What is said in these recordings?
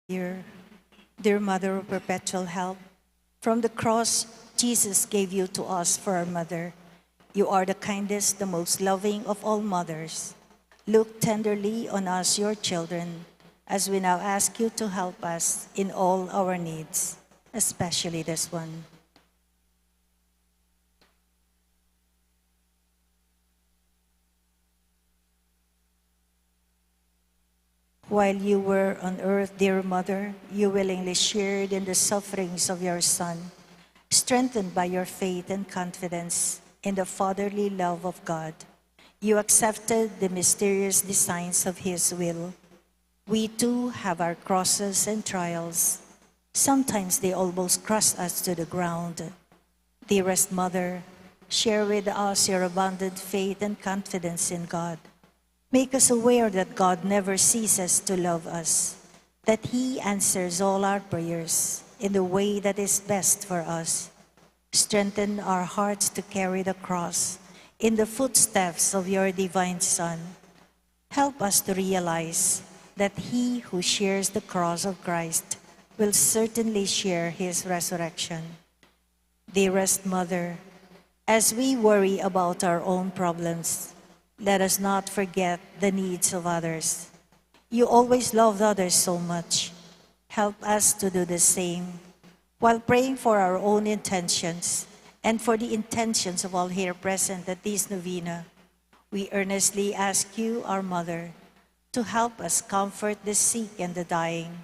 Dear Mother of Perpetual Help, from the cross, Jesus gave you to us for our mother. You are the kindest, the most loving of all mothers. Look tenderly on us, your children, as we now ask you to help us in all our needs, especially this one. While you were on earth, dear Mother, you willingly shared in the sufferings of your Son, strengthened by your faith and confidence in the fatherly love of God. You accepted the mysterious designs of His will. We too have our crosses and trials. Sometimes they almost crush us to the ground. Dearest Mother, share with us your abundant faith and confidence in God. Make us aware that God never ceases to love us, that He answers all our prayers in the way that is best for us. Strengthen our hearts to carry the cross in the footsteps of your divine Son. Help us to realize that he who shares the cross of Christ will certainly share His resurrection. Dearest Mother, as we worry about our own problems, let us not forget the needs of others. You always loved others so much. Help us to do the same while praying for our own intentions and for the intentions of all here present at this novena. We earnestly ask you, our Mother, to help us comfort the sick and the dying,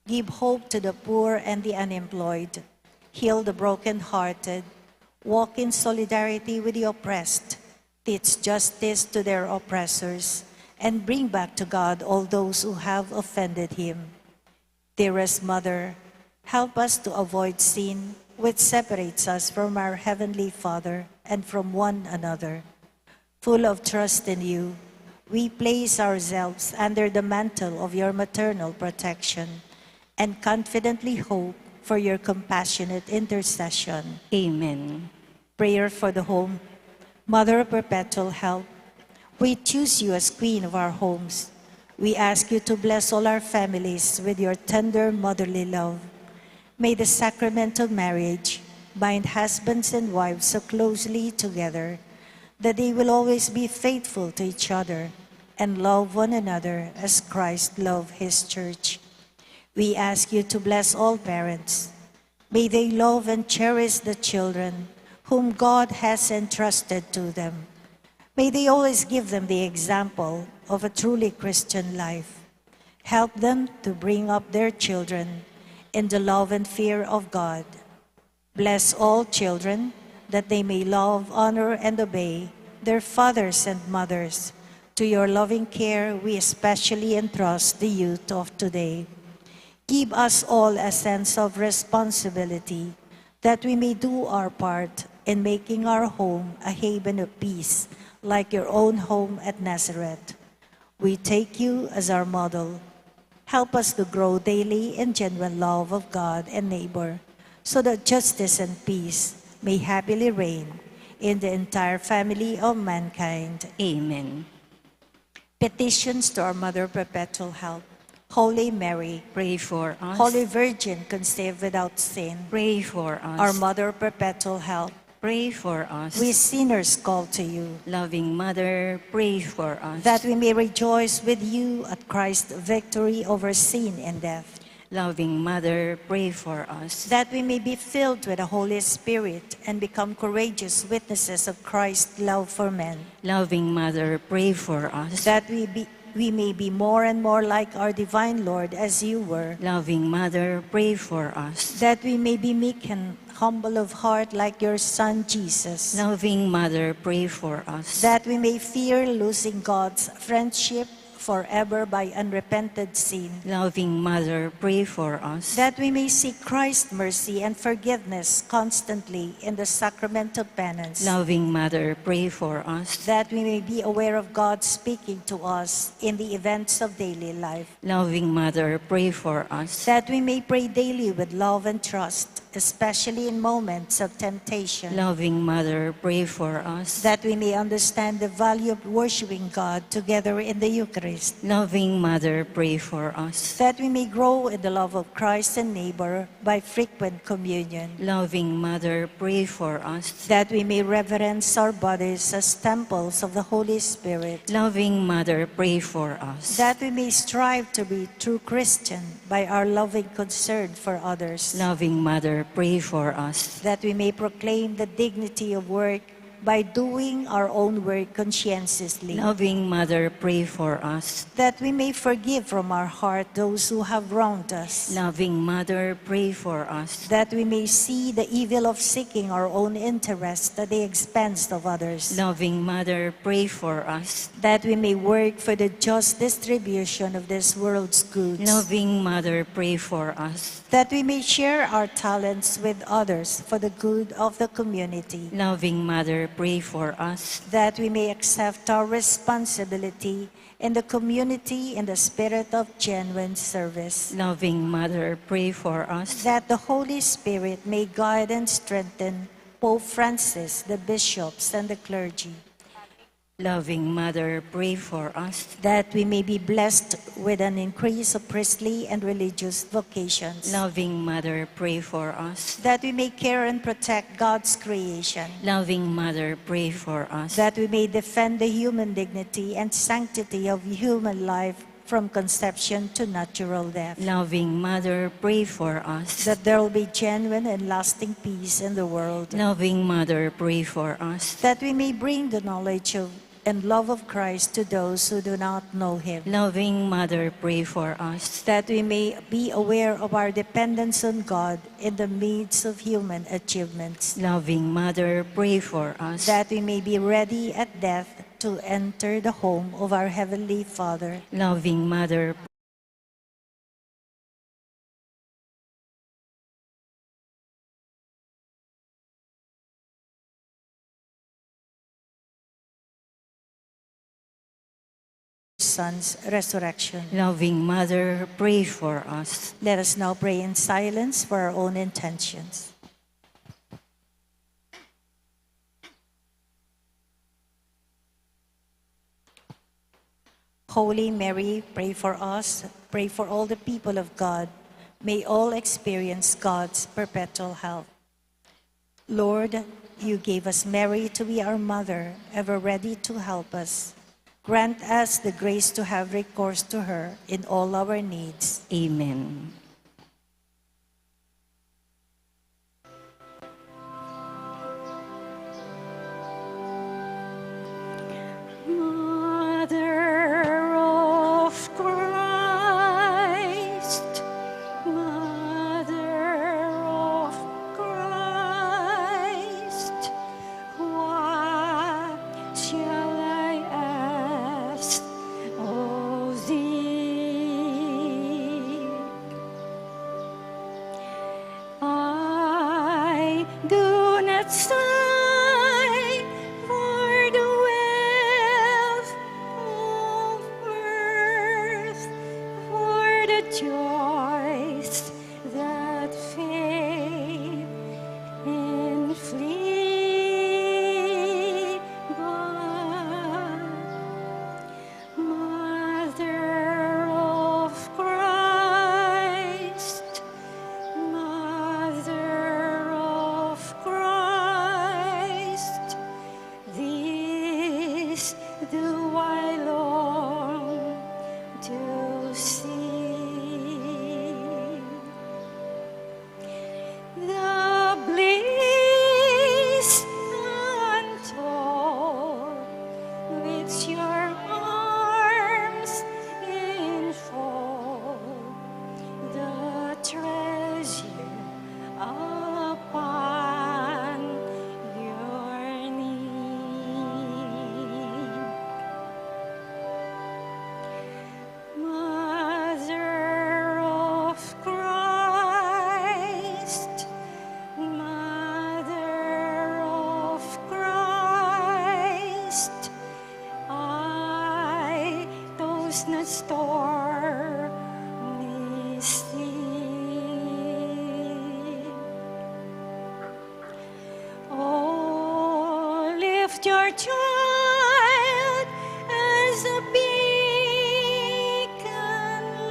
give hope to the poor and the unemployed, heal the brokenhearted, walk in solidarity with the oppressed, teach justice to their oppressors, and bring back to God all those who have offended Him. Dearest Mother, help us to avoid sin which separates us from our Heavenly Father and from one another. Full of trust in you, we place ourselves under the mantle of your maternal protection and confidently hope for your compassionate intercession. Amen. Prayer for the home. Mother of Perpetual Help, we choose you as Queen of our homes. We ask you to bless all our families with your tender motherly love. May the sacrament of marriage bind husbands and wives so closely together that they will always be faithful to each other and love one another as Christ loved His church. We ask you to bless all parents. May they love and cherish the children whom God has entrusted to them. May they always give them the example of a truly Christian life. Help them to bring up their children in the love and fear of God. Bless all children that they may love, honor, and obey their fathers and mothers. To your loving care, we especially entrust the youth of today. Give us all a sense of responsibility that we may do our part in making our home a haven of peace, like your own home at Nazareth. We take you as our model. Help us to grow daily in genuine love of God and neighbor, so that justice and peace may happily reign in the entire family of mankind. Amen. Petitions to our Mother of Perpetual Help. Holy Mary, Pray for us. Holy Virgin, conceived without sin, Pray for us. our Mother of Perpetual Help, Pray for us. we sinners call to you, Loving Mother, pray for us. that we may rejoice with you at Christ's victory over sin and death, Loving Mother, pray for us. that we may be filled with the Holy Spirit and become courageous witnesses of Christ's love for men, Loving Mother, pray for us. that we may be more and more like our divine Lord as you were, Loving Mother, pray for us. that we may be meek and humble of heart like your Son Jesus, Loving Mother, pray for us. that we may fear losing God's friendship forever by unrepented sin, Loving Mother, pray for us. that we may seek Christ's mercy and forgiveness constantly in the sacrament of penance, Loving Mother, pray for us. that we may be aware of God speaking to us in the events of daily life, Loving Mother, pray for us. that we may pray daily with love and trust especially in moments of temptation, Loving Mother, pray for us. that we may understand the value of worshiping God together in the Eucharist, Loving Mother, pray for us. that we may grow in the love of Christ and neighbor by frequent communion, Loving Mother, pray for us. that we may reverence our bodies as temples of the Holy Spirit, Loving Mother, pray for us. that we may strive to be true Christian by our loving concern for others, Loving Mother, pray for us. that we may proclaim the dignity of work by doing our own work conscientiously, Loving Mother, pray for us. that we may forgive from our heart those who have wronged us, Loving Mother, pray for us. that we may see the evil of seeking our own interest at the expense of others, Loving Mother, pray for us. that we may work for the just distribution of this world's goods, Loving Mother, pray for us. that we may share our talents with others for the good of the community, Loving Mother, pray for us. that we may accept our responsibility in the community in the spirit of genuine service, Loving Mother, pray for us. that the Holy Spirit may guide and strengthen Pope Francis, the bishops, and the clergy, Loving Mother, pray for us. that we may be blessed with an increase of priestly and religious vocations, Loving Mother, pray for us. that we may care and protect God's creation, Loving Mother, pray for us. that we may defend the human dignity and sanctity of human life from conception to natural death, Loving Mother, pray for us. that there will be genuine and lasting peace in the world, Loving Mother, pray for us. that we may bring the knowledge of and love of Christ to those who do not know Him, Loving Mother, pray for us. that we may be aware of our dependence on God in the midst of human achievements, Loving Mother, pray for us. that we may be ready at death to enter the home of our Heavenly Father, Loving Mother, Son's resurrection. Loving Mother, pray for us. Let us now pray in silence for our own intentions. Holy Mary, pray for us. Pray for all the people of God. May all experience God's perpetual help. Lord, you gave us Mary to be our mother, ever ready to help us. Grant us the grace to have recourse to her in all our needs. Amen. Mother of Christ, Mother of Christ, what shall I ask of thee? I do not sigh for the wealth of earth, for the joys that fade and flee, but Mother of Christ, Mother of Christ, this do I long to see. The bliss untold which your arms enfold, the treasure upon your knee. Mother of Christ, Mother of Christ, I those not stormy sea. lift your child as a beacon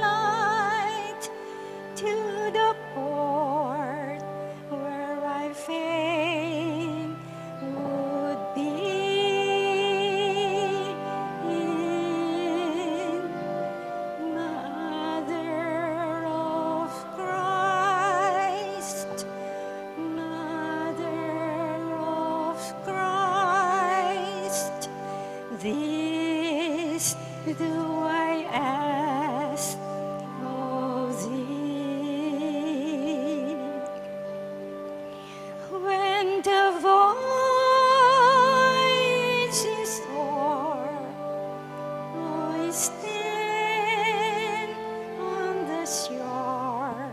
light to the port where I fain would be. Mother of Christ, Mother of Christ, this do I ask of thee. When the voice is o'er, I stand on the shore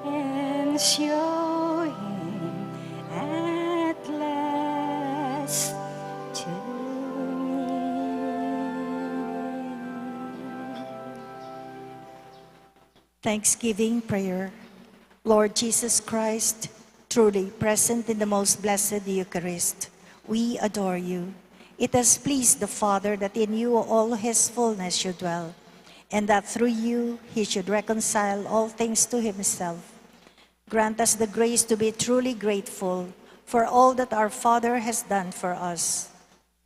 and show him at last to me. Thanksgiving prayer. Lord Jesus Christ, truly present in the most blessed Eucharist, we adore you. It has pleased the Father that in you all his fullness should dwell, and that through you he should reconcile all things to himself. Grant us the grace to be truly grateful for all that our Father has done for us.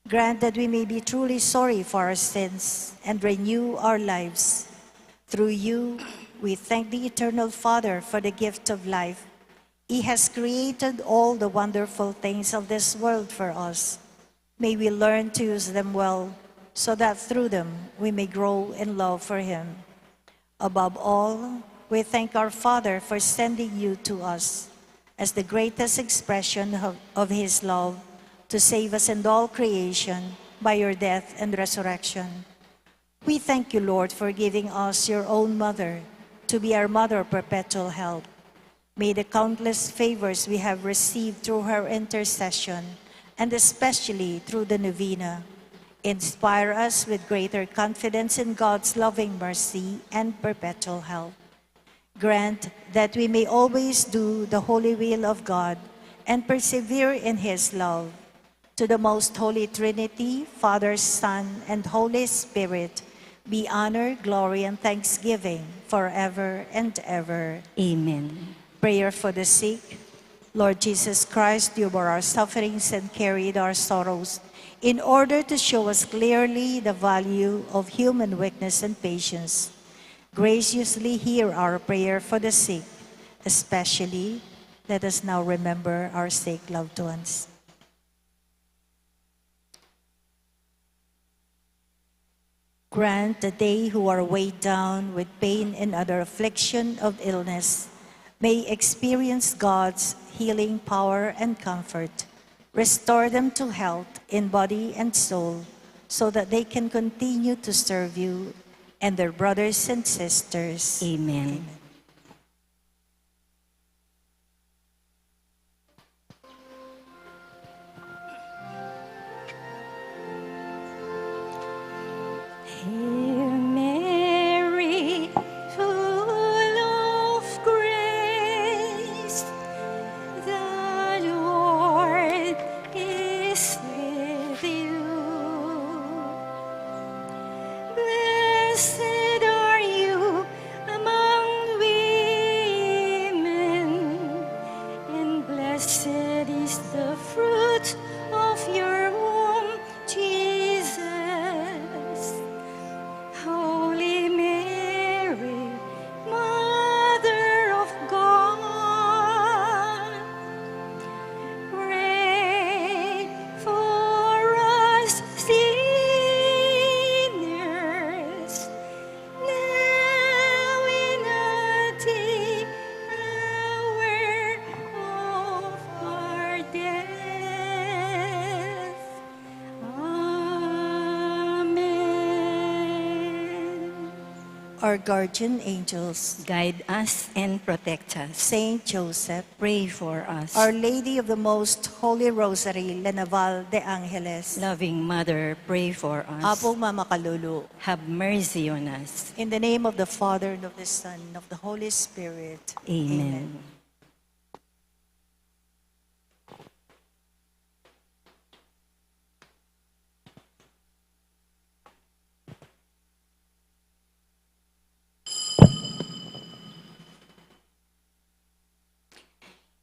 Grant that we may be truly sorry for our sins and renew our lives. Through you, we thank the Eternal Father for the gift of life. He has created all the wonderful things of this world for us. May we learn to use them well, so that through them we may grow in love for him. Above all, we thank our Father for sending you to us as the greatest expression of his love to save us and all creation by your death and resurrection. We thank you, Lord, for giving us your own mother to be our mother of perpetual help. May the countless favors we have received through her intercession, and especially through the novena, inspire us with greater confidence in God's loving mercy and perpetual help. Grant that we may always do the holy will of God and persevere in his love. To the most holy Trinity, Father, Son, and Holy Spirit, be honor, glory, and thanksgiving forever and ever. Amen. Prayer for the sick. Lord Jesus Christ, you bore our sufferings and carried our sorrows in order to show us clearly the value of human weakness and patience. Graciously hear our prayer for the sick. Especially, let us now remember our sick loved ones. Grant that they who are weighed down with pain and other affliction of illness may experience God's healing power and comfort. Restore them to health in body and soul, so that they can continue to serve you and their brothers and sisters. Amen. Hail Mary, full of grace, the Lord is with you. Blessed are you among women, and blessed is the fruit of your womb, Jesus. Holy Mary, Mother of God, pray for us sinners, now and at the hour of our death. Amen. Our guardian angels, Guide us and protect us. Saint Joseph, Pray for us. Our Lady of the Most Holy Rosary, La Naval de Angeles, Loving Mother, pray for us. Apong Mama Kalulu, Have mercy on us. in the name of the Father, and of the Son, and of the Holy Spirit.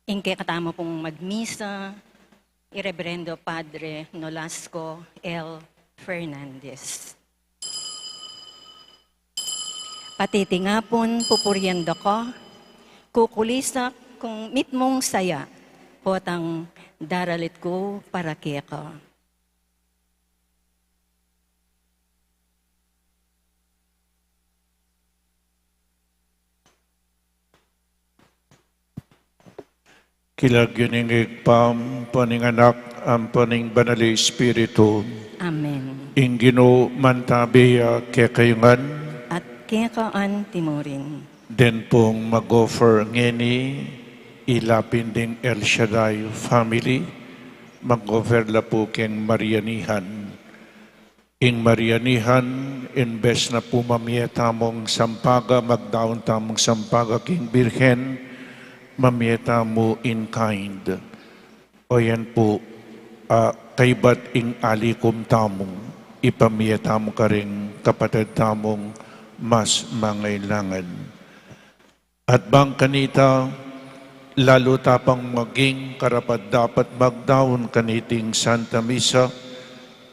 Ingke katamo pong magmisa, Ireverendo Padre Nolasco L. Fernandez. Patitingapon pupuriendo ko, kukulisak kung mitmong saya, potang daralit ko para keko. Kilagyaningig pam, paninganak, ang paning banali Espiritu, Amen. ingino mantabiya kekayungan, At kekaan timurin. den pong mag-offer ngeni, ilapin ding El Shaddai family, mag-offer la po keng Marianihan. Ing Marianihan, imbes na pumamiyeta mong sampaga, magdaon tamong sampaga king Birhen, mamiyeta mo in kind. O yan po, kaybat ing alikum tamong, ipamiyeta mo ka rin kapatid tamong mas mangailangan. At bang kanita, lalo tapang maging karapat dapat magdaon kaniting Santa Misa,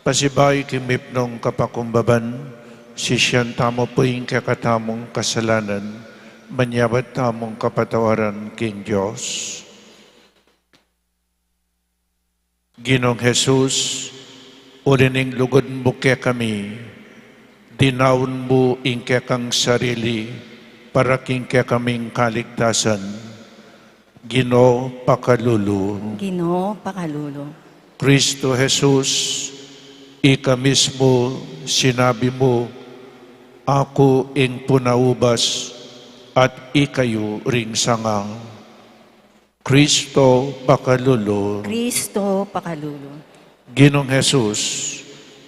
pasibay kimipnong kapakumbaban, sisyan tamo po yung kakatamong kasalanan, manyabat tamong kapatawaran king Diyos. Ginong Jesus, ulining lugod mo kaya kami, dinaon mo ingke kang sarili, para king kaya kaming kaligtasan. Gino pakalulu. Ginoo pakalulo. Kristo Jesus, ika mismo sinabi mo, ako ing punaubas at ikayo ring sanga. Kristo pakalulo. Kristo pakalulo. Ginong Jesus,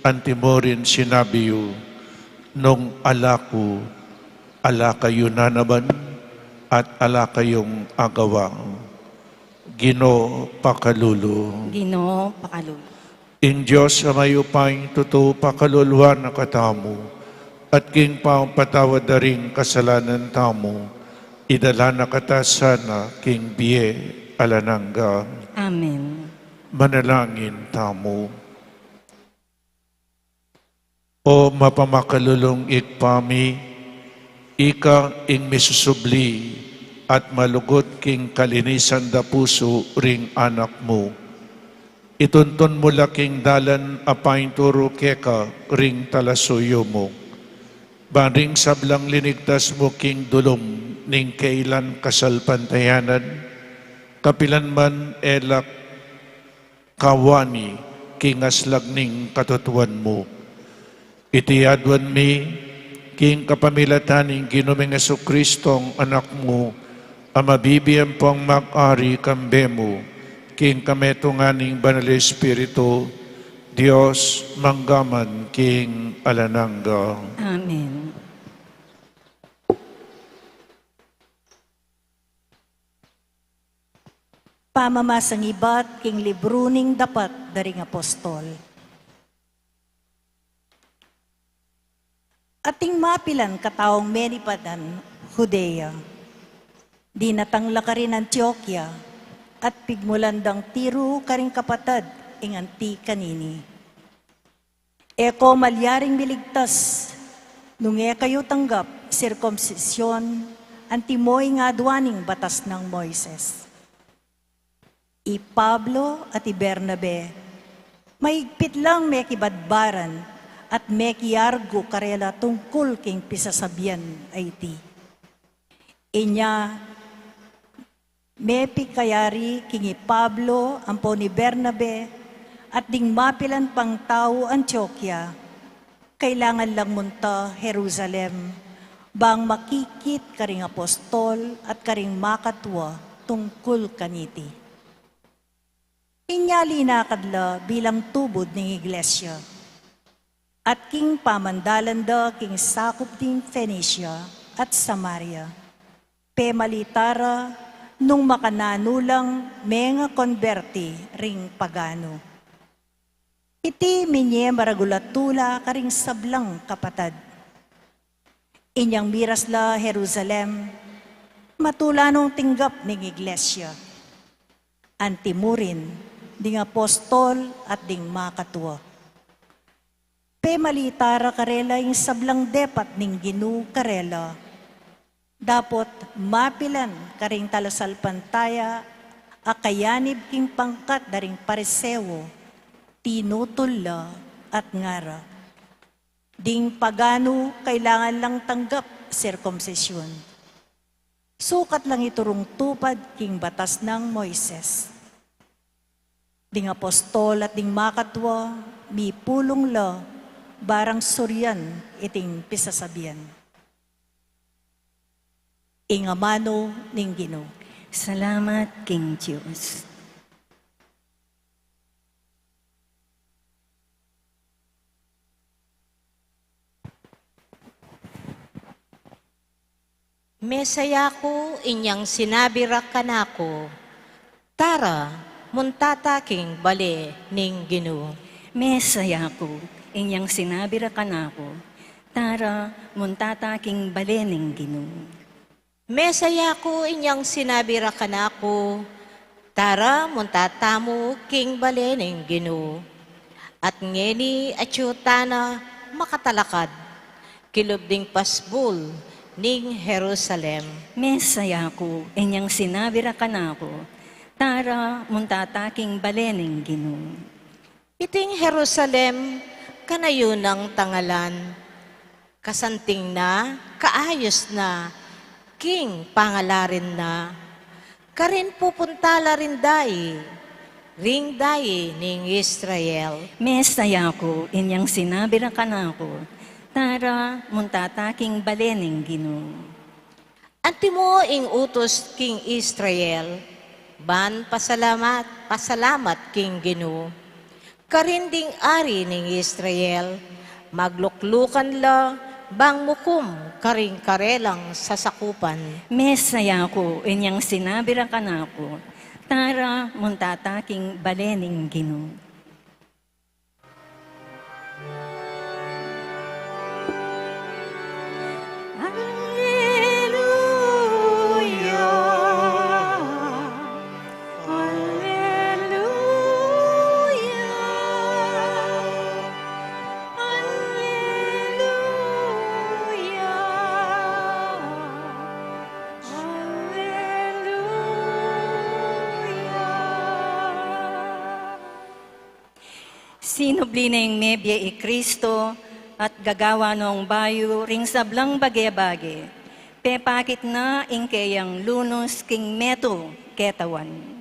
antimorin sinabi yu, nung alaku, ala kayo na naman at ala kayong agawa. Gino pakalulo. Ginoo pakalulo. Ing Diyos sa mayupang totoo pakaluluan na katamu, at king patawad na rin kasalanan tamo, idala na katasana king biye alanangga. Amen. Manalangin tamo. O mapamakalulong ikpami, ika ing misusubli at malugot king kalinisan da puso ring anak mo. Ituntun mo laking dalan apain turo keka ring talasuyo mo. Baring sablang linigtas mo king dulom ning kailan kasalpantayanan, kapilan man elak kawani king aslag ning katutuan mo. Itiyadwan mi king kapamilataning Ginomeng Jesucristong anak mo, amabibiyang pong mag-ari kambe mo, king kametunganing Banal Espiritu, Diyos manggaman king alanangga. Amen. Pamamasang ibat king libruning dapat daring apostol. Ating mapilan kataong menipadan, Judea. Di natangla ka rin Antioquia, at pigmulandang tiro ka rin kapatad, ing anti kanini. Eko malyaring miligtas, nung kayo tanggap, sirkomsisyon, antimoy nga adwaning batas ng Moises. I Pablo at i Bernabe, maigpit lang may kibadbaran, at mekiargo karela tungkol king pisasabyan ay ti. Inya, mepi kayari kingi Pablo, ampo ni Bernabe, at ding mapilan pang tao Antioquia, kailangan lang munta Jerusalem, bang makikit karing apostol at karing makatwa tungkol kaniti. Inyali na kadla bilang tubod ng iglesia. At king pamandalanda king sakop ting Phoenicia at Samaria. Pemalitara nung makananulang menga konberti ring pagano. Iti minye maragulatula karing sablang kapatad. Inyang miras la Jerusalem, matulanong tinggap ning iglesia. antimurin, ding apostol at ding makatwa. Pe malitara karela yung sablang depat ning Ginu karela. Dapot mapilan karing talasal pantaya, akayanib king pangkat daring parisewo, tinutula at ngara. Ding pagano kailangan lang tanggap sirkumsisyon. Sukat lang iturong tupad king batas ng Moises. Ding apostol at ding makatwa, mi pulong la, barang suryan iting pisasabian. Ingamano ning Ginoo. Salamat, King Diyos. Mesaya ko inyang sinabi ra kanako, tara, muntata king bale ning Ginoo. Mesaya ko, inyang sinabi ra kanako, tara, muntata king balening Ginoo. Mesaya ko inyang sinabi ra kanako, tara, muntata mo king bale ning Ginoo. At ngeni atyutana makatalakad, kilubding pasbul ning Jerusalem. Mesaya ko, inyang sinabi ra kanako, tara, muntata king balening Ginoo. Iting Jerusalem, kanayon ng tangalan, kasanting na, kaayos na, king pangalarin na, karin pupuntala rin dayi, ring dayi ning Israel. Mesaya ko, inyang sinabi ra kanako, tara, muntata king balening Ginoo. Anti mo ing utos king Israel, ban pasalamat king Ginoo. Karinding ari ning Israel, magluklukan la, bang mukum karing karelang sasakupan. Mesaya ko, inyang sinabi ra kanako, tara, muntata king balening Ginoo. Sinubli na yung mebya i Kristo at gagawa nung bayo ring sablang bagay-bagay. Pepakit na ing kayang lunos king meto ketawan.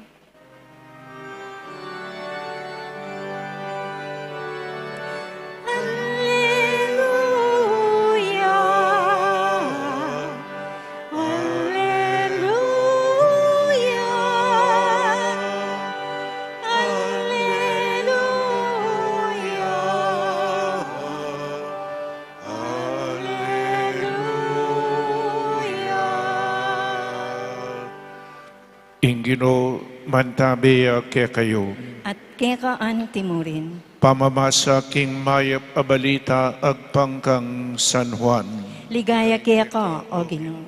Ingino mantabeya ke kayo. At kekaan timurin. Pamamasa king mayap abalita agpangkang San Juan. Ligaya keka, o Ginoo.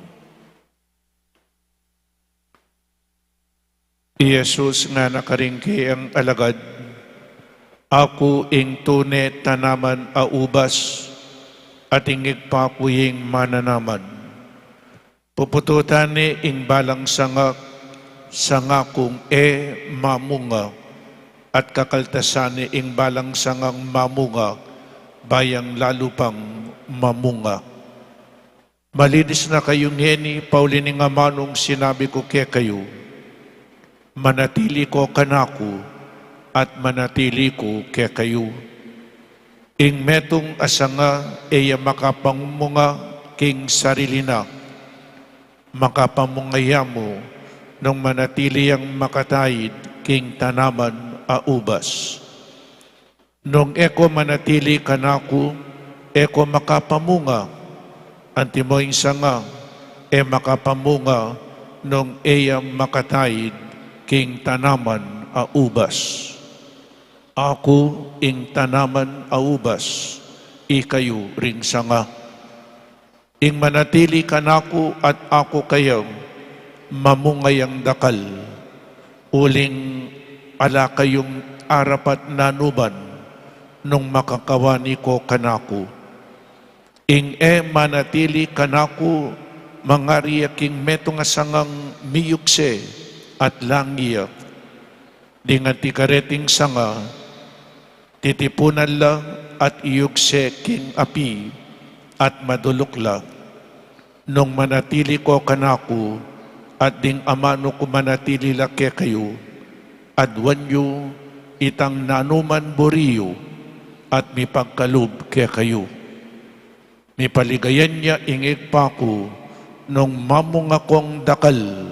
Jesus nga nakaringki ang alagad. Ako ing tune tanaman a ubas at ingig pakuying mananaman. Pupututan ni ing balang sangak sangakong mamunga at kakaltasan ni ing balang sangang mamunga bayang lalo pang mamunga. Malinis na kayong heni, Paulini nga manong sinabi ko kaya kayo, manatili ko kanako at manatili ko kaya kayo. Ing metong asanga eya makapamunga king sarili na, makapamungaya mo nung manatili ang makatayid king tanaman a ubas. Nung eko manatili kanako, eko makapamunga, antimoing sanga, makapamunga nung eya makatayid king tanaman a ubas. Ako ing tanaman a ubas, ikayo ring sanga. Ing manatili kanako at ako kayo, mamungay ang dakal. uling ala kayong arapat nanuban nung makakawani ko kanako. Ing manatili kanako mangariya king meto nga sangang miyukse at langiyat. Di nga ti kareting sanga, titipunan lang at iyugse king api at madulok lang. Nung manatili ko kanako, at ding amano ko manatili lake kayo, adwanyo itang nanuman boriyo, at mi pagkalub ke kayo. Mi paligayan niya ingig pa ko, nung mamong akong dakal,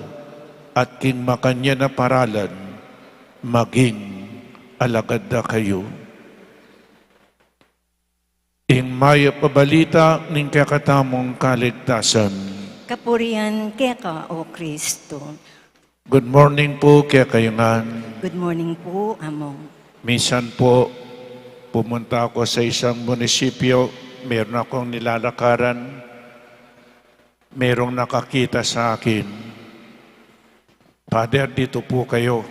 at king makanya na paralan, maging alagad na kayo. Ing maya pabalita ning kakatamong kaligtasan. Kapurian keka, O Kristo. Good morning po kaya kayungan. Good morning po, Among. Minsan po, pumunta ako sa isang munisipyo, meron akong nilalakaran, merong nakakita sa akin. Father, dito po kayo.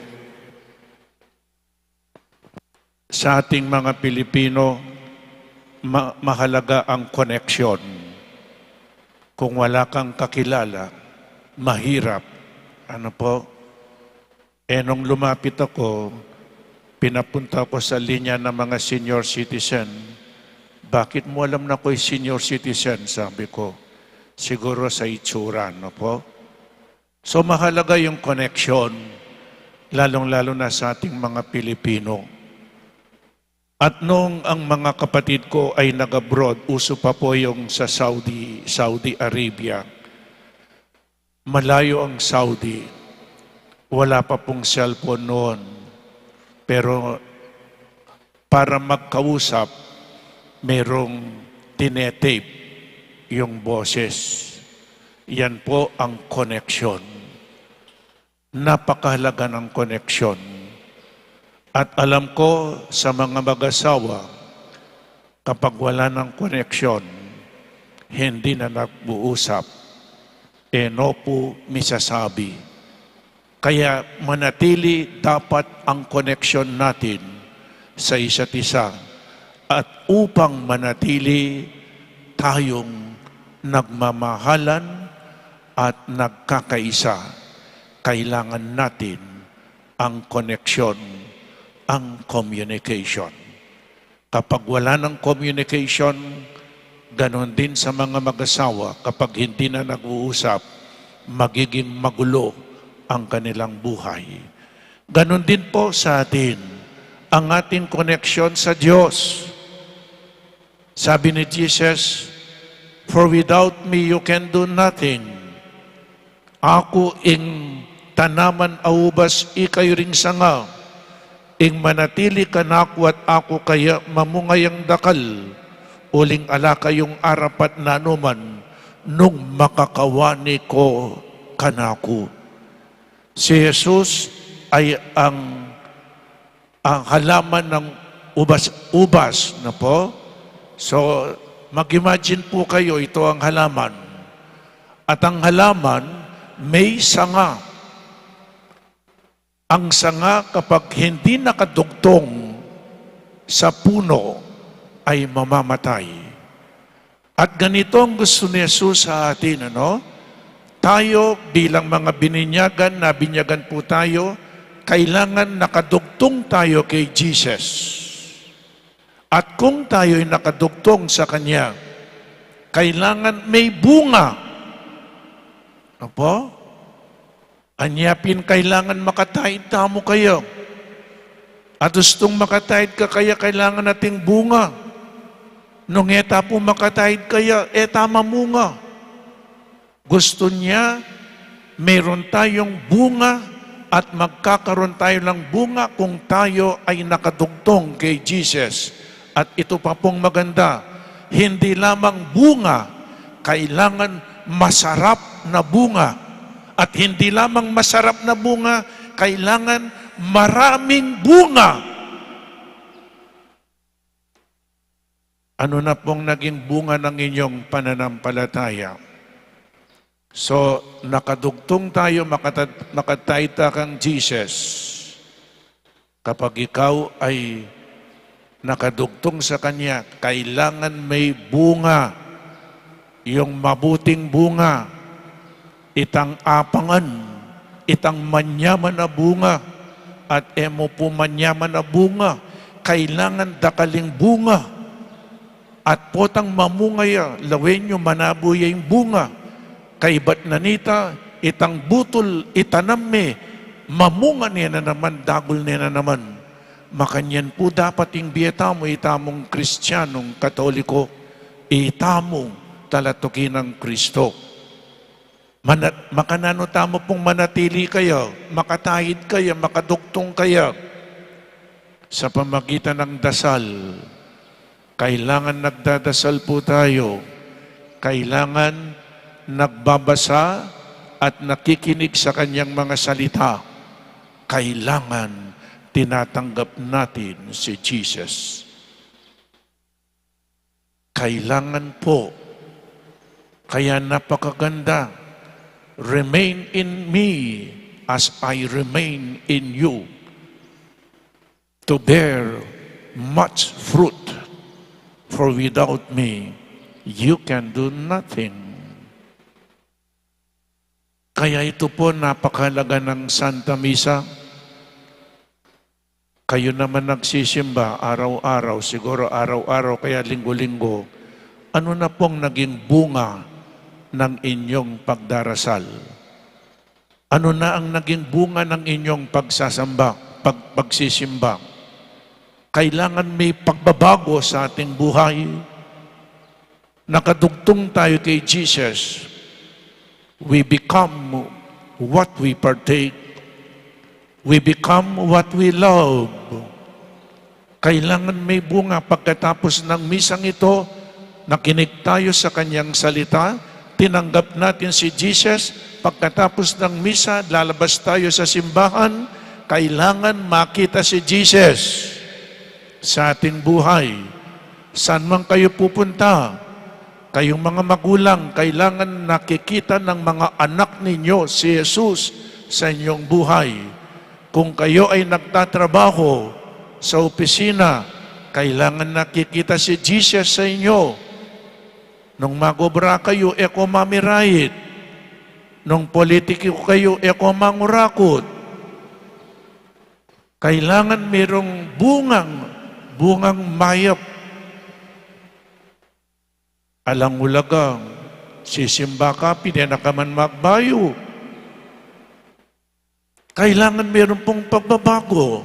Sa ating mga Pilipino, mahalaga ang connection. Kung wala kang kakilala, mahirap. Ano po? Nung lumapit ako, pinapunta ko sa linya ng mga senior citizen. Bakit mo alam na ako'y senior citizen? Sabi ko, siguro sa itsura, no po? So mahalaga yung connection, lalong-lalo na sa ating mga Pilipino. At nung ang mga kapatid ko ay nag-abroad, uso pa po yung sa Saudi Arabia. Malayo ang Saudi. Wala pa pong cellphone noon. Pero para magkausap, merong tinetape yung boses. Yan po ang connection. Napakahalaga ng connection. At alam ko sa mga mag-asawa, kapag wala ng connection, hindi na nag-uusap, no po misasabi. Kaya manatili dapat ang connection natin sa isa't isa. At upang manatili tayong nagmamahalan at nagkakaisa, kailangan natin ang connection, ang communication. Kapag wala ng communication, ganon din sa mga mag-asawa, kapag hindi na nag-uusap, magiging magulo ang kanilang buhay. Ganon din po sa atin, ang ating connection sa Diyos. Sabi ni Jesus, "For without me you can do nothing. Ako ing tanaman aubas, ikay ring sanga. Ing manatili ka nako at ako kaya mamungayang dakal, uling ala kayong arapat na anuman, nung makakawani ko kanako." Si Jesus ay ang halaman ng ubas na po. So, mag-imagine po kayo, ito ang halaman. At ang halaman, may sanga. Ang sanga kapag hindi nakadugtong sa puno ay mamamatay. At ganito ang gusto ni Jesus sa atin, ano? Tayo bilang mga bininyagan, nabinyagan po tayo, kailangan nakadugtong tayo kay Jesus. At kung tayo'y nakadugtong sa Kanya, kailangan may bunga. Ano po? Anyapin, kailangan makatahid tamo kayo. At gustong makatahid ka kaya kailangan nating bunga. Nung eta po makatahid kaya, mamunga. Gusto niya, meron tayong bunga at magkakaroon tayo ng bunga kung tayo ay nakadugtong kay Jesus. At ito pa pong maganda, hindi lamang bunga, kailangan masarap na bunga. At hindi lamang masarap na bunga, kailangan maraming bunga. Ano na pong naging bunga ng inyong pananampalataya? So, nakadugtong tayo, makataita kang Jesus. Kapag ikaw ay nakadugtong sa Kanya, kailangan may bunga, yung mabuting bunga, itang apangan, itang manyaman na bunga, at emo po manyaman na bunga, kailangan dakaling bunga, at potang mamungaya, lawenyo manabuya yung bunga, kaibat nanita, itang butol, itanam me, mamunga niya na naman, dagol niya na naman. Makanyan po dapat yung biyetamo, itamong Kristiyanong Katoliko, itamong talatukin ng Kristo. Makanano tamo pong manatili kayo, makatahid kayo, makaduktong kayo sa pamagitan ng dasal. Kailangan nagdadasal po tayo. Kailangan nagbabasa at nakikinig sa kanyang mga salita. Kailangan tinatanggap natin si Jesus. Kailangan po. Kaya napakaganda. Remain in me as I remain in you, to bear much fruit. For without me, you can do nothing. Kaya ito po napakahalaga ng Santa Misa. Kayo naman nagsisimba araw-araw, siguro araw-araw, kaya linggo-linggo. Ano na pong naging bunga ng inyong pagdarasal? Ano na ang naging bunga ng inyong pagsasamba, pagsisimba? Kailangan may pagbabago sa ating buhay. Nakadugtong tayo kay Jesus. We become what we partake. We become what we love. Kailangan may bunga pagkatapos ng misang ito, nakinig tayo sa kanyang salita, tinanggap natin si Jesus, pagkatapos ng misa, lalabas tayo sa simbahan, kailangan makita si Jesus sa ating buhay. Saan man kayo pupunta, kayong mga magulang, kailangan nakikita ng mga anak ninyo si Jesus sa inyong buhay. Kung kayo ay nagtatrabaho sa opisina, kailangan nakikita si Jesus sa inyo. Nung magobra kayo, eko mamirayit. Nung politiko kayo, eko mangurakot. Kailangan mayroong bungang mayap. Alang ulagang, sisimba ka, pinanakaman magbayo. Kailangan mayroon pong pagbabago.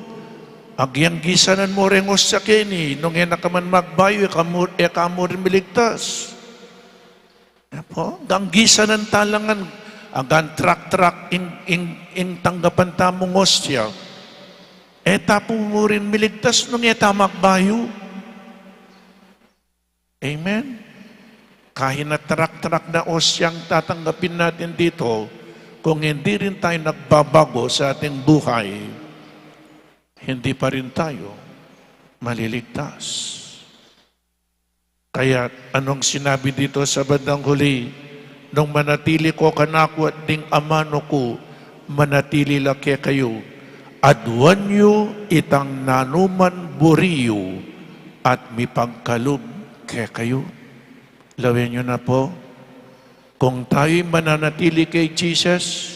Agyang gisanan mo rin sa kini, nung nakaman magbayo, eka mo rin miligtas. Ang gisanan talangan, agan trak-trak in tanggapan tamong ostya, tapo mo rin miligtas nung magbayo. Amen? Kahit na trak-trak na osyang tatanggapin natin dito, kung hindi rin tayo nagbabago sa ating buhay, hindi pa rin tayo maliligtas. Kaya anong sinabi dito sa bandang huli? Nung manatili ko kanako at ding amano ko, manatili laki kayo. Adwanyo itang nanuman buriyo at mipagkalub ke kayo. Lawin nyo na po. Kung tayo'y mananatili kay Jesus,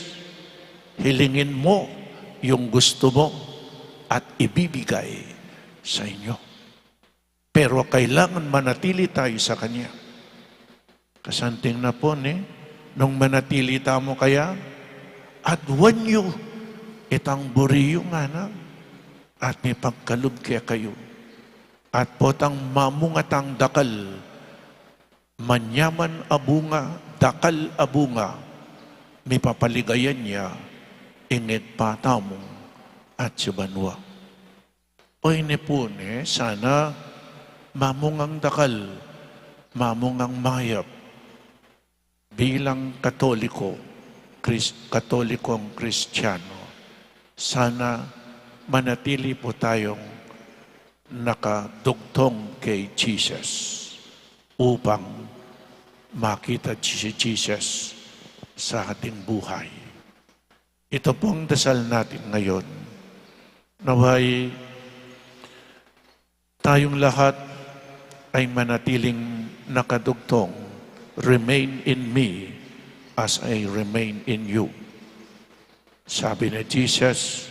hilingin mo yung gusto mo at ibibigay sa inyo. Pero kailangan manatili tayo sa Kanya. Kasanting na po, nung manatili tamo kaya, adwanyo itang buriyo nga na, at may pagkalub kaya kayo. At potang mamungatang dakal, manyaman abunga, dakal abunga, may papaligayan niya, ingit patamong at sibanwa. O inipune, sana mamungang dakal, mamungang mayap, bilang Katoliko, Katolikong Kristiyano, sana manatili po tayong nakadugtong kay Jesus upang makita si Jesus sa ating buhay. Ito pong dasal natin ngayon. Naway tayong lahat ay manatiling nakadugtong. Remain in me as I remain in you. Sabi ni Jesus,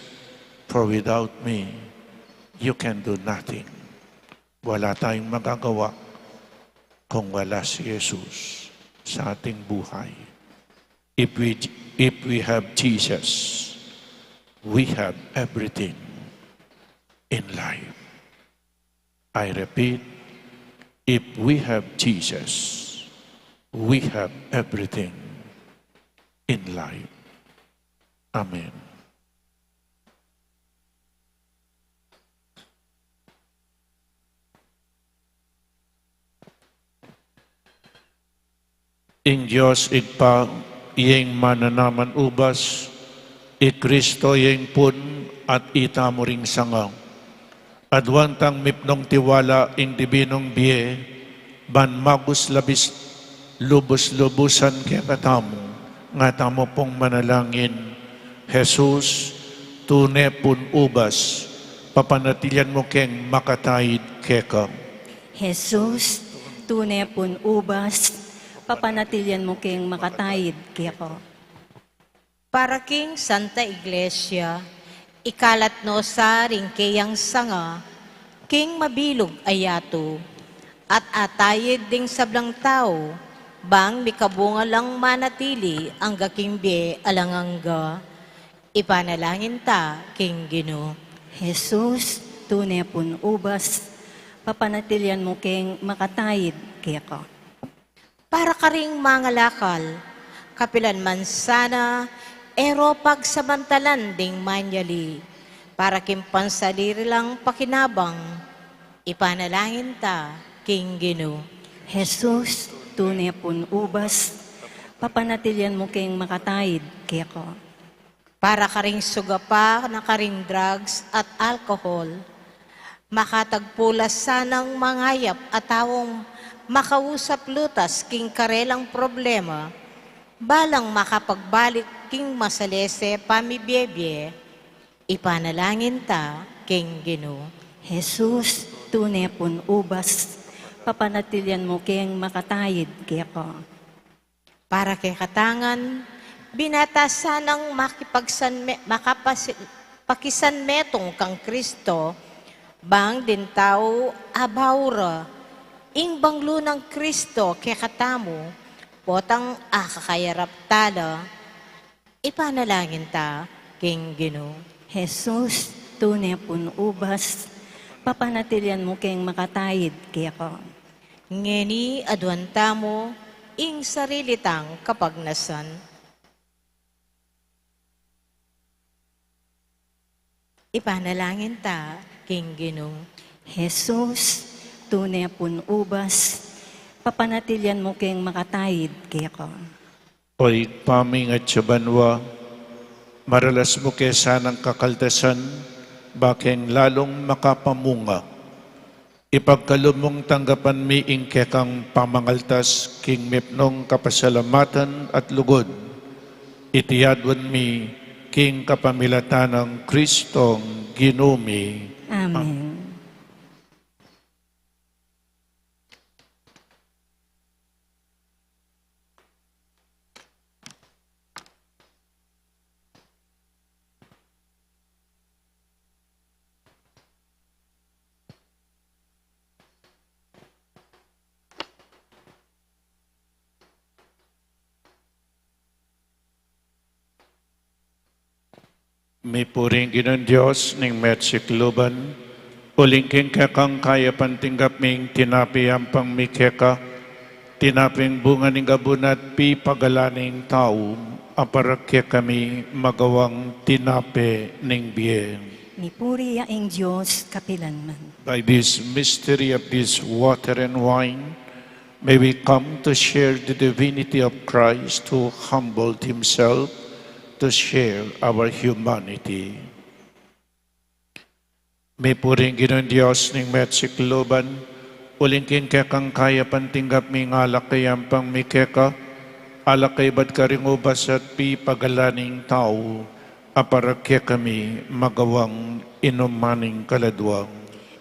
for without me, you can do nothing. Wala tayong magagawa kung wala si Jesus sa ating buhay. If we have Jesus, we have everything in life. I repeat, if we have Jesus, we have everything in life. Amen. Ing Diyos igpa iyeng mananaman ubas, Kristo iyeng pun at ita mo ring sangaw. Adwantang mipnong tiwala ing dibinong biye, ban magus labis lubos-lubusan kaya katamu, nga tamo pong manalangin. Jesus, tune pun ubas, papanatilan mo keng makatahid keka. Jesus, tunay pun ubas, papanatilyan mo keng makatayid keko. Para king Santa Iglesia, ikalat no sa ringkeyang sanga, king mabilog ayato, at atayid ding sablang tao, bang mikabunga lang manatili ang gakimbe alangangga, ipanalangin ta king Ginoo. Jesus, tunay pun ubas, papanatilyan mo keng makatayid keko. Para karing mga lakal, kapilan man sana, ero pagsamantalan ding manyali, para kimpansaliri lang pakinabang, ipanalangin ta king Ginoo. Jesus, tunay pun ubas, papanatilyan mo keng makatayid keko. Para karing sugapa na karing drugs at alcohol, makatagpulas sanang mangayap at tawong makausap lutas king karelang problema, balang makapagbalik king masalese pamibiyebye, ipanalangin ta king Ginoo. Jesus, tunay pun ubas, papanatilyan mo keng makatayid keko. Para kay katangan, binatasan ng pakisanmetong kang Kristo, bang din tao abawra, ing banglo ng Kristo kay katamo, potang akakayarap tala, ipanalangin ta king Ginoo. Jesus, tunay pun ubas, papanatilyan mo keng makatayid keko. Ngeni adwanta mo, ing sarilitang kapagnasan. Ipanalangin ta king Ginoo. Jesus, tunay pun ubas, papanatilyan mo keng makatayid keko. Oy paming at sabanwa, maralas mo kesa ng kakaltasan, bakeng lalong makapamunga. Ipagkalumong tanggapan mi ingkekang pamangaltas, king mipnong kapasalamatan at lugod. Itiyadwan mi, king kapamilatan ng Kristong Ginumi. Amen. May puring Ginoong Diyos ning metsikluban, ulingking kakang kaya pantinggap ming tinapiyang pang mikeka, tinaping bunga ning gabunat pi pagalaning tao, aparakya kami magawang tinape ning biye. Mipuri ang Diyos kapilanman. By this mystery of this water and wine, may we come to share the divinity of Christ who humbled himself to share our humanity. May puring Ginoong Diyos ning metsikloban, ulingkin kekang kaya pantinggap mi ngalak kayang pang mikeka, alakay bad karing ubas at pi pagalaning tao, aparakya kami magawang inumaning kaladwang.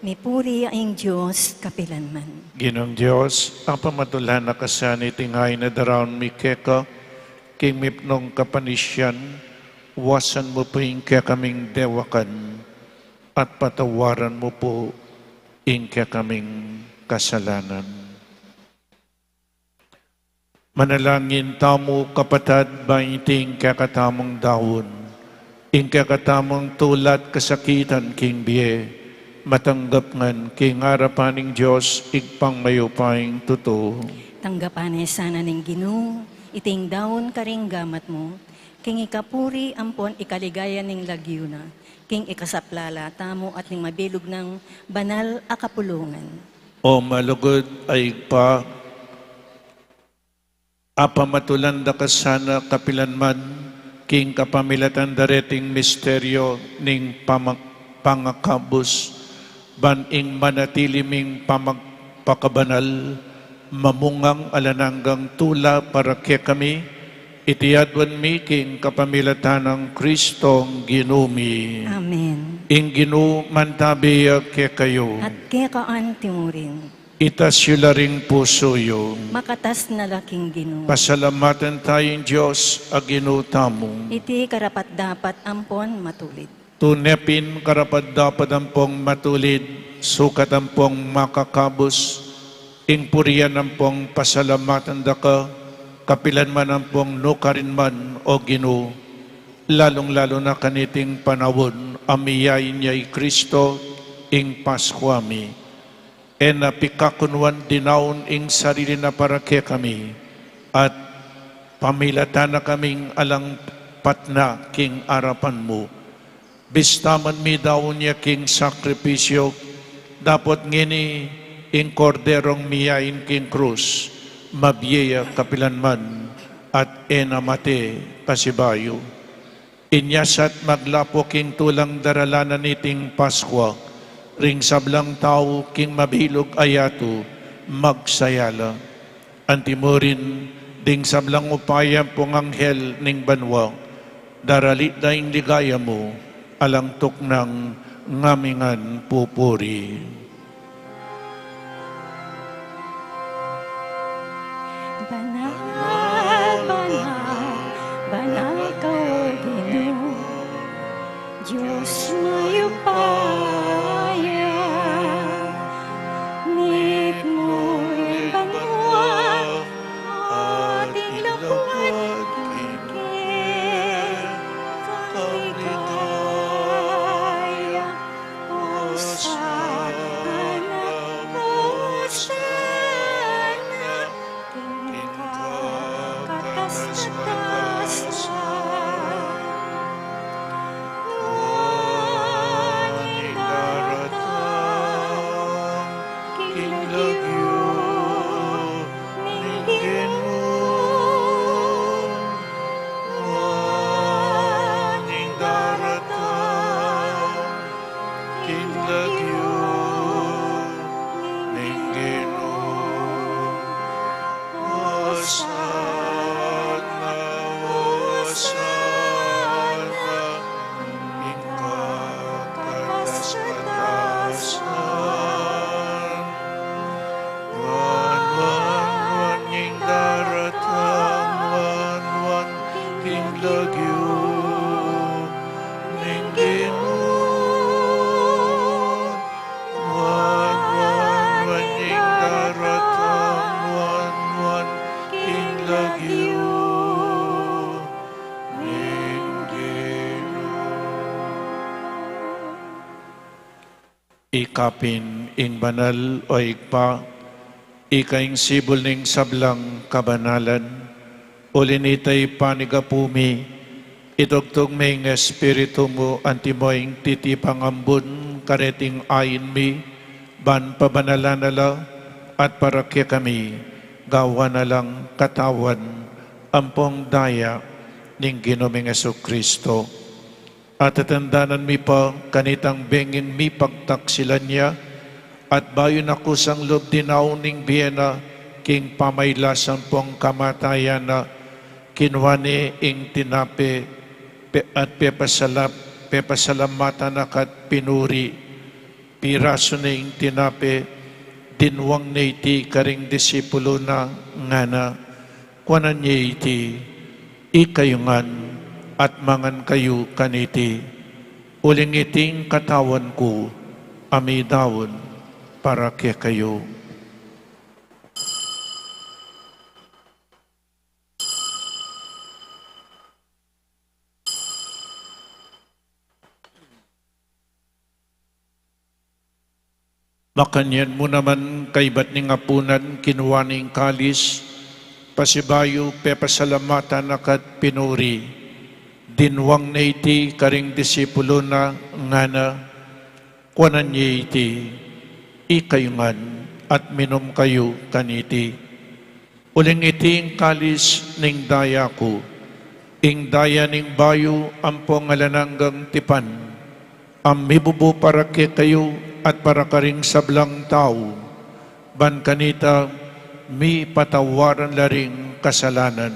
Mipuri ang Diyos kapilanman. Ginong Diyos, ang pamatulan na kasani tingay na daroon mi keka, king mipnong kapanisyan, wasan mo po yung kaya kaming dewakan, at patawaran mo po yung kaya kaming kasalanan. Manalangin tamo kapatad ba iting kakatamang daon, ing kakatamang tulad kasakitan king biye, matanggap ngan king harapaning Diyos igpang mayupaing totoo. Tanggapan sana ning Ginoo, iting daon karing gamat mo, king ikapuri ampon ikaligaya ning lagyo na, king ikasaplala tamo at ning mabilog ng banal a kapulungan. O malugod ay pa, apamatulan da kasana kapilanman, king kapamilatan dareting misteryo ning pangakabus, baning manatiliming pakabanal, mamungang alananggang tula para kaya kami, itiyadwan mi king kapamilatan ng Kristong ginumi. Amen. Ing ginu mantabiya kaya kayo, At kekaan timurin, itasyula ring puso yo. makatas na laking Ginoo. Pasalamatan tayong Diyos, aginutamo. Iti karapat dapat ampon matulid. Tunepin karapat dapat ang pong matulid, sukat ang pong makakabos, ing puriyan ang pong pasalamatan da ka, kapilan man ang pong nukarin man o Ginoo, lalong-lalo na kaniting panawon, amiyain niya Kristo, ing Paskwami. E napikakunwan dinaon ing sarili na para kaya kami, at pamilatan na kaming alang patna king arapan mo. Bistaman mi daw niya king sakripisyo, dapat ngini ing korderong miyain king krus, mabiyaya kapilanman, at enamate pasibayo. Inyasat maglapo king tulang daralanan niting Paskwa, ring sablang tao king mabilog ayato, magsayala. Antimurin, ding sablang upaya pong anghel ning banwa, daralit daing ligaya mo, alang tok ng ngamingan pupuri. Banal, banal, banal ka o Ginoo, Diyos mayupaya, nit mo'y banwa, ating lapuan kaligaya, Hosana, Hosana, Ikapin ing banal o igpa, ikaing sibol ning sablang kabanalan, ulinitay panigapumi, itugtog may nga espiritu mo, antimoing titipang ambun, kareting ayin mi, ban pabanalanala, at para kaya kami, gawa na lang katawan, ampong daya, ning Ginoming Kristo. At tatandanan mi pa, kanitang bengin mi pagtaksilan niya, at bayon ako sang loob dinaw ning Biena, king pamaylasan pong kamatayan na, kinwani ing tinape at pepasalamatan akat pinuri, piraso na ing tinape, dinwang na iti karing disipulo na ngana, kwanan niya iti, ikayungan at mangan kayo kaniti, uling iting katawan ko, amidawon para kaya kayo. Makanyan mo naman kay ba't ning apunan kinuwaning kalis, pasibayo pepasalamatan akat pinuri, dinwang na iti karing disipulo na ngana, kwanan niya iti, ikayungan at minom kayo kaniti. Uling iti ang kalis ning daya ko, ing daya ning bayo ampong alananggang tipan, ang mibubo para ke kayo at para karing sablang tao, ban kanita mi patawaran laring kasalanan,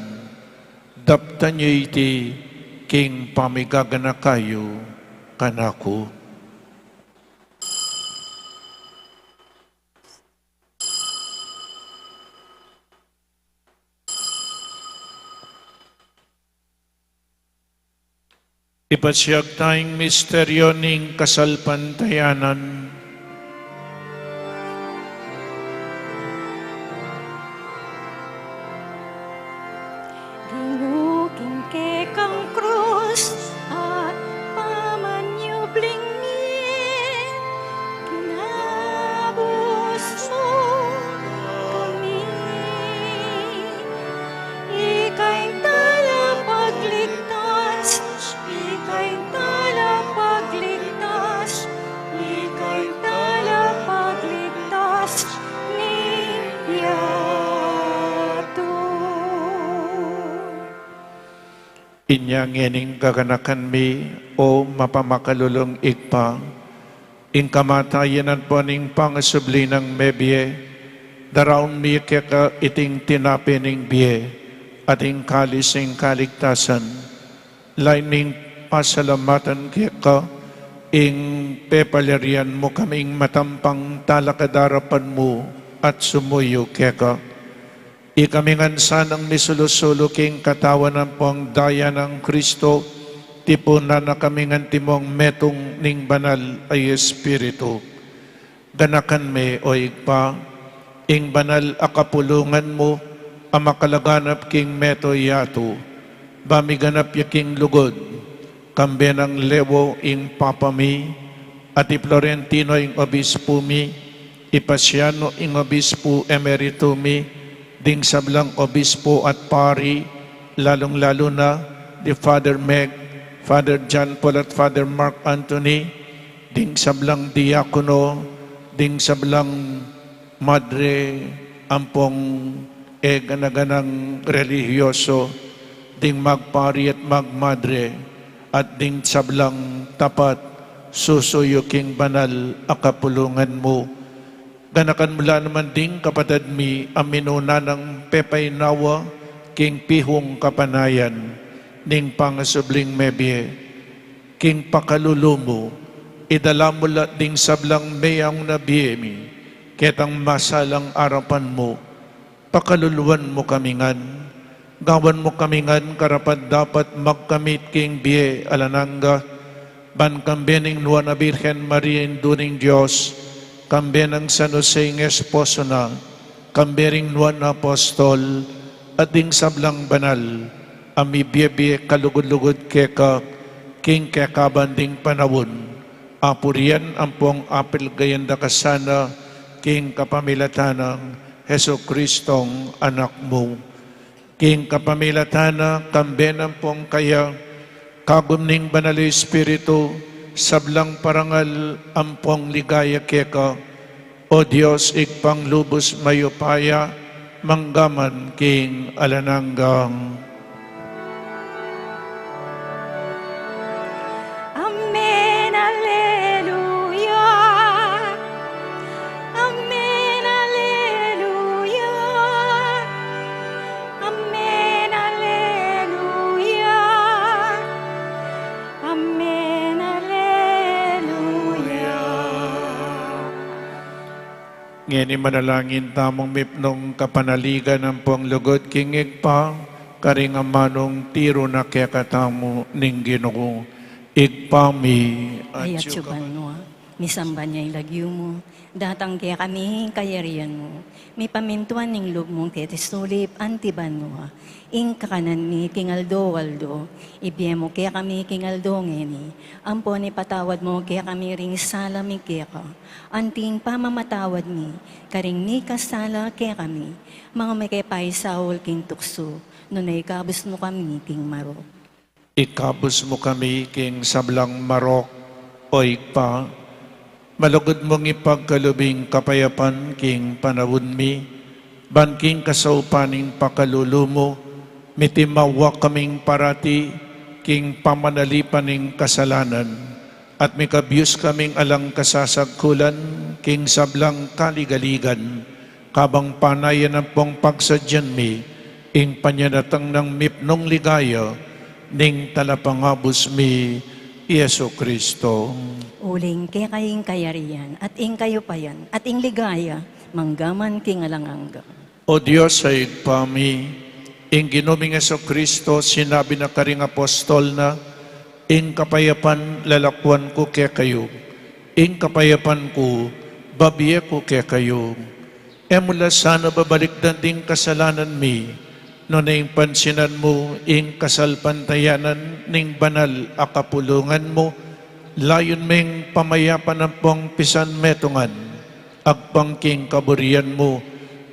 daptan niyo iti king pamigagana kayo kanako. Ipasyag tayong misteryo ning kasalpantayanan. Dinuging ke kang krus at pamanyubling ni, kinabos mo kami. Ika'y talapagligtas, ika'y talapagligtas, ika'y talapagligtas ni Yato. Inyang ining kaganakan mi o mapamakalulong ikpa, ing kamatayanan po ning pangasubli ng mebye, daraon mi keka iting tinapi ning biye, ating kalis ing kaligtasan, lain ning pasalamatan keka, ing pepalerian mo kaming matampang talakadarapan mo at sumuyo keka. Ikamingan sanang misulusulo king katawan ng pong daya ng Kristo, tipunan na kamingan timong metong ning banal ay Espiritu. Ganakan me o igpa, ing banal akapulungan mo, ang makalaganap king meto yato, bamiganap yaking lugod, kambe ng lewo ing papami, at Florentino ing obispo mi, Ipasiano ing obispo emerito mi, ding sablang obispo at pari, lalong-lalo na di Father Meg, Father John Paul at Father Mark Anthony, ding sablang diakono, ding sablang madre, ampong ganaganang relihiyoso, ding magpari at magmadre, at ding sablang tapat, susuyo king banal akapulungan mo. Ganakan mula naman ding kapatid mi aminuna ng pepay nawa king pihong kapanayan ning pangasubling mebye king pakalulumo idala mula ding sablang mayang nabiyemi ketang masalang arapan mo pakaluluan mo kamingan gawan mo kamingan karapat dapat magkamit king biye alananga ban kambening nuwan na Birhen Maria induning Diyos kambe ng San Jose ng esposo na, kambe ring nuwan na apostol, at ding sablang banal, ami biye kalugod-lugod keka, king kekabanding panawon, apurian ampong apil gayanda kasana, king kapamilatanang Heso Kristong anak mo. King kapamilatana, kambe nampong kaya, kagumning banal Espiritu, sablang parangal ampong ligaya keka, o Diyos ikpang lubos mayupaya, manggaman king alananggang. Amen, Alleluia. Amen, Alleluia. Amen, Alleluia. Ngeni manalangin tamong mipnong kapanaligan ng puang lugod kingig pa, karing amanong tiro na kaya katamo ning Ginoo. Igpami Ayat suban mo, misamba niya ilagyo mo, datang kaya kami kayarian mo, may pamintuan ning loob mong tetesulip, antiban mo, ing kakanan mi kingaldo waldo, ibiye mo kaya kami kingaldo ngeni, ampo ni patawad mo kaya kami ring sala mi kaya ka, anting pamamatawad mi, karing ni kasala kaya kami, mga may kay paisawol king tukso, nunay kabus mo kami king maro. Ikabos mo kami king sablang marok o ikpa, malugod mong ipagkalubing kapayapan king panawon mi, banking kasaupaning pakalulumo, mitimawa kaming parati king pamanalipaning kasalanan, at mikabiyos kaming alang kasasagkulan king sablang kaligaligan, kabang panayan ang pong pagsadyan mi, ing panyanatang ng mipnong ligaya, ning talapangabos mi, Yeso Kristo. Uling kaya kaying kayarian, at ing kayo pa yan, at ing ligaya, manggaman king alangangga. O Diyos ay igpami, ing ginuming Yeso Kristo, sinabi na karing apostol na, ing kapayapan lalakwan ko kaya kayo, ing kapayapan ko, babiye ko kaya kayo. Emula sana babalikdan ding kasalanan mi, no ning pansinan mo, ing kasalpantayanan, ning banal akapulungan mo, layon ming pamayapan ng pong pisan metungan, agpangking kaburian mo,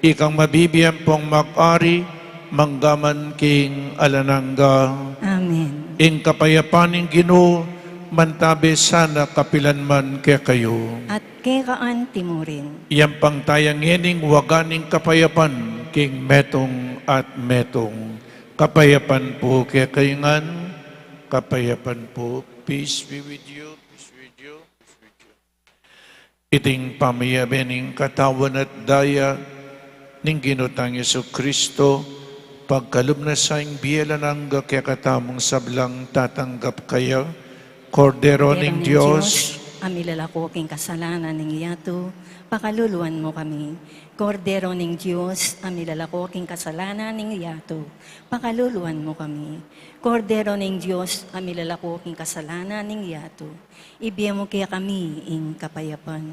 ikang mabibiyan pong mag-ari, manggaman king alanangga. Amen. Ing kapayapaning Ginoo, mantabi sana kapilan man kaya kayo. At kaya kaan timurin, Iyang pangtayang yening waganing kapayapan, king metong at metong. Kapayapan po kaya kayangan, kapayapan po. Peace be with you, peace with you, peace with you. Iting pamayabening katawan at daya, ning ginutang Yesu Kristo, pagkalub na sa ing bielan hangga kaya katamong sablang tatanggap kayo, Kordero ning Diyos, amilalako king kasalanan ning iyato, pakaluluan mo kami. Kordero ning Diyos, amilalako king kasalanan ning iyato, pakaluluan mo kami. Kordero ning Diyos, amilalako king kasalanan ning iyato, ibiya mo kaya kami ing kapayapan.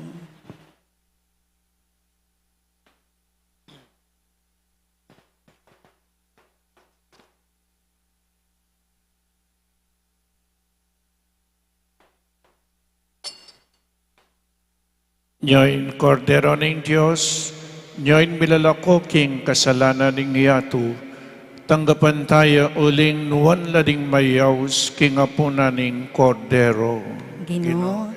Nyoin Kordero ning Diyos, nyoin milalako king kasalanan ning iyato, tanggapan tayo uling nuwan lading mayaws king apuna ning Kordero. Ginoo,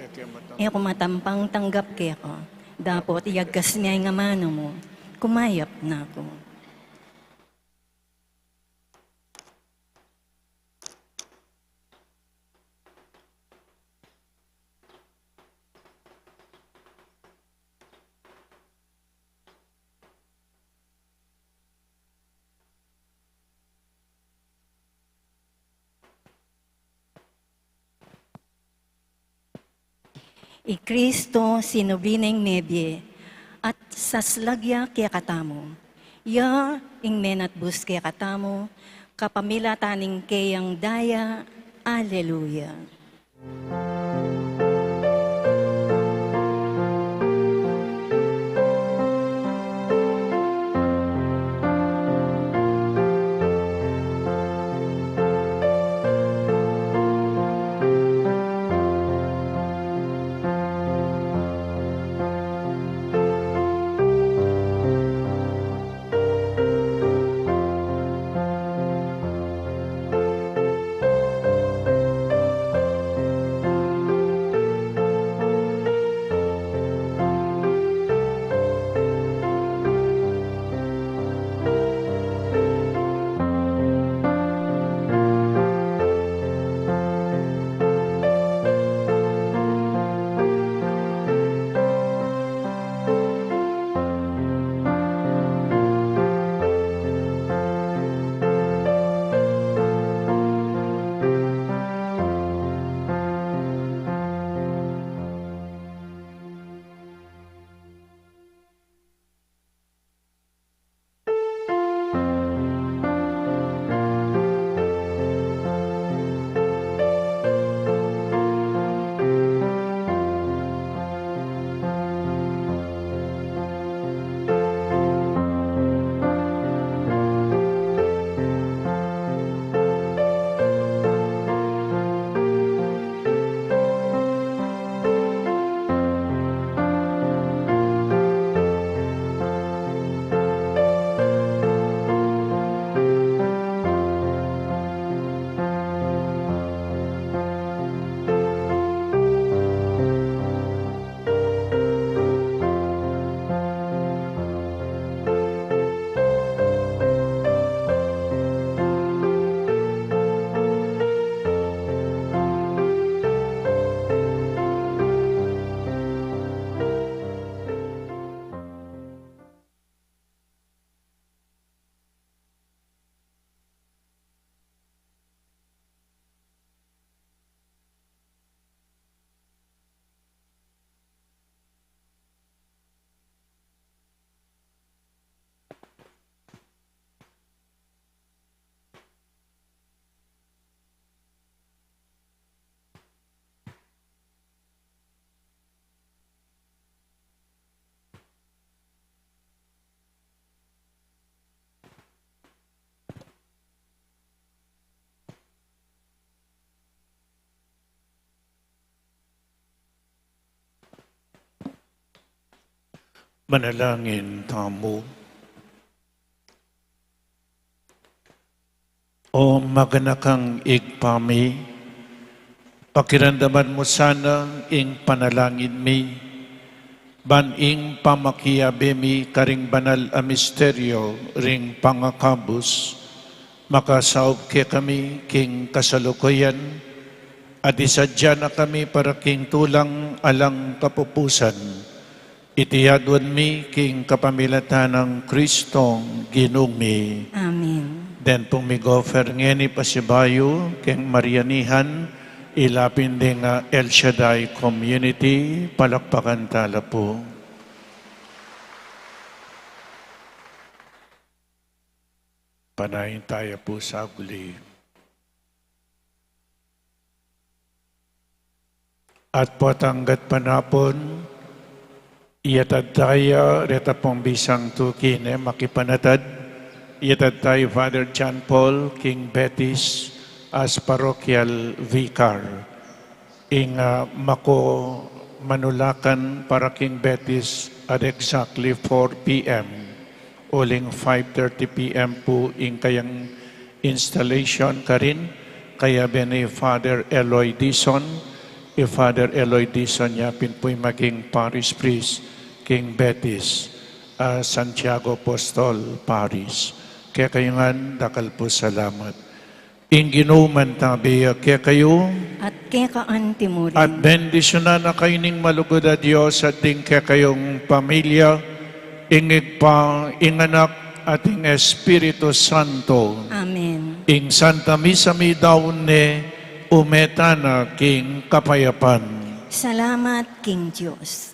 ako matampang tanggap kaya ko, dapat iyagkas niya nga mano mo, kumayap na ako. I Kristo sinublineng nebye, at saslagya kaya katamo. Ya ing menat bus kaya katamo, kapamila taning kayang daya, Alleluia. Manalangin tamo. O maganakang igpami, pakiramdaman mo sana ing panalangin mi, baning pamakiyabe mi karing banal a misteryo ring pangakabus, makasaop ke kami king kasalukuyan, at isadya na kami para king tulang alang kapupusan, itiyadwan mi king kapamilatan ng Kristong ginumi. Amen. Den pong mig-offer ngeni pasibayo keng Marianihan, ilapin din nga El Shaddai Community, palakpakan tala po. Panahin tayo po sa guli. At potanggat panapon, iyatad tayo, reta pong bisang tukine, makipanatad, iyatad tayo Father John Paul King Betis as parochial vicar. Ing mako manulakan para King Betis at exactly 4 p.m. Uling 5:30 p.m. po ing kayang installation karin. Kaya bene Father Eloy Dison. Father Eloy Dison yapin po'y maging parish priest King Betis, Santiago Apostol Parish. Kaya kayo nga, dakal po salamat. Inginuman tabi, kaya kayo, At kaya kaanti mo rin. at bendisyonan na kayo ning malugod a Diyos at din kaya kayong pamilya, ingig pa, inganak at ing Espiritu Santo, Amen. ing Santa Misa mi daon ne, umeta na king kapayapan. Salamat, King Diyos.